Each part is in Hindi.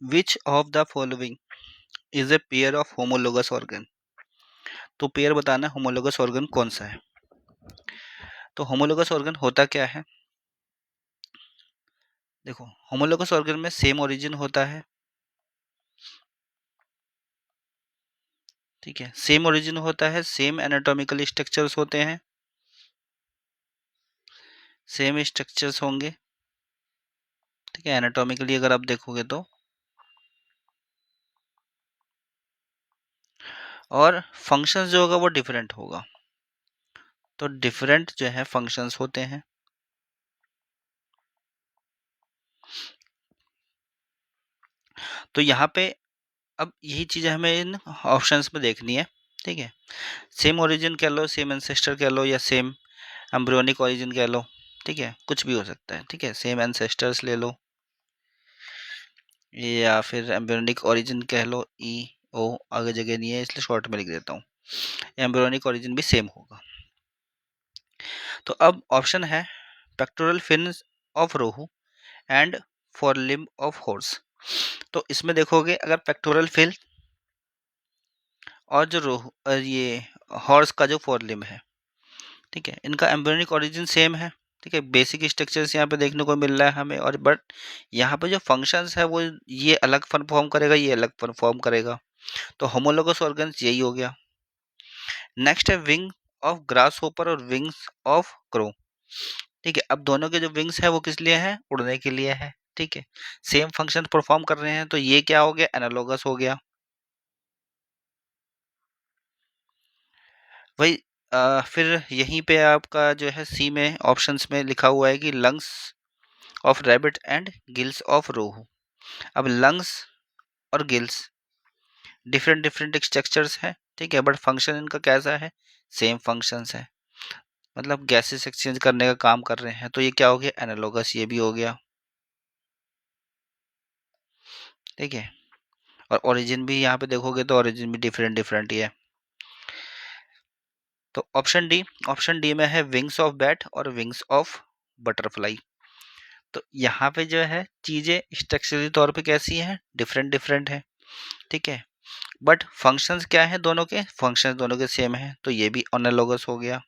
Which of the following is a pair of homologous organ. तो पेयर बताना है होमोलोगस ऑर्गन कौन सा है। तो होमोलोगस ऑर्गन होता क्या है, देखो होमोलोगस ऑर्गन में सेम ओरिजिन होता है, ठीक है, सेम ओरिजिन होता है, सेम एनाटॉमिकल स्ट्रक्चर्स होते हैं, सेम स्ट्रक्चर्स होंगे, ठीक है, एनाटॉमिकली अगर आप देखोगे तो। और फंक्शंस जो होगा वो डिफरेंट होगा, तो डिफरेंट जो है फंक्शंस होते हैं। तो यहाँ पे अब यही चीज़ हमें इन ऑप्शंस में देखनी है, ठीक है। सेम ओरिजिन कह लो, सेम एंसेस्टर कह लो, या सेम एम्ब्रियोनिक ओरिजिन कह लो, ठीक है, कुछ भी हो सकता है, ठीक है। सेम एंसेस्टर्स ले लो या फिर एम्ब्रियोनिक ओरिजिन कह लो, ई ओ आगे जगह नहीं है इसलिए शॉर्ट में लिख देता हूँ, एम्ब्रियोनिक ओरिजिन भी सेम होगा। तो अब ऑप्शन है pectoral fins of rohu and for limb of horse. तो इसमें देखोगे अगर पेक्टोरल फिन और जो रोहू ये हॉर्स का जो फोर लिम्ब है, ठीक है, इनका एम्ब्रियोनिक ओरिजिन सेम है, ठीक है, बेसिक स्ट्रक्चर्स यहाँ पे देखने को मिल रहा है हमें, और बट यहाँ पे जो फंक्शंस है वो ये अलग परफॉर्म करेगा, ये अलग परफॉर्म करेगा। तो होमोलोगस ऑर्गन्स यही हो गया। नेक्स्ट है विंग ऑफ ग्रास होपर और विंग्स ऑफ क्रो, ठीक है। अब दोनों के जो विंग्स है वो किस लिए है, उड़ने के लिए है, ठीक है, सेम फंक्शन परफॉर्म कर रहे हैं, तो ये क्या हो गया, एनालोगस हो गया। वही फिर यहीं पे आपका जो है सी में ऑप्शंस में लिखा हुआ है कि lungs of rabbit and gills of rohu. अब लंग्स और गिल्स डिफरेंट डिफरेंट स्ट्रक्चर्स है, ठीक है, बट फंक्शन इनका कैसा है, सेम फंक्शंस है, मतलब गैसेस एक्सचेंज करने का काम कर रहे हैं, तो ये क्या हो गया, एनालॉगस ये भी हो गया, ठीक है। और ओरिजिन भी यहाँ पे देखोगे तो ओरिजिन भी डिफरेंट डिफरेंट ही है। तो ऑप्शन डी में है विंग्स ऑफ बैट और विंग्स ऑफ बटरफ्लाई। तो यहाँ पे जो है चीजें स्ट्रक्चरली तौर पे कैसी हैं, डिफरेंट डिफरेंट है, ठीक है, बट फंक्शंस क्या है, दोनों के फंक्शंस दोनों के सेम है, तो ये भी एनालॉगस हो गया।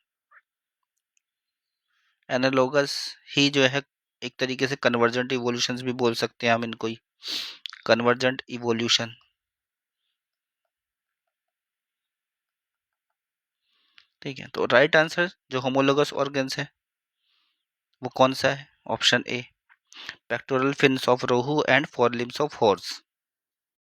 एनालॉगस ही जो है एक तरीके से कन्वर्जेंट इवोल्यूशंस भी बोल सकते हैं हम इनको ही, कन्वर्जेंट इवोल्यूशन, ठीक है। तो राइट आंसर जो होमोलोगस ऑर्गन्स है वो कौन सा है, option A pectoral fins of rohu and four limbs of horse.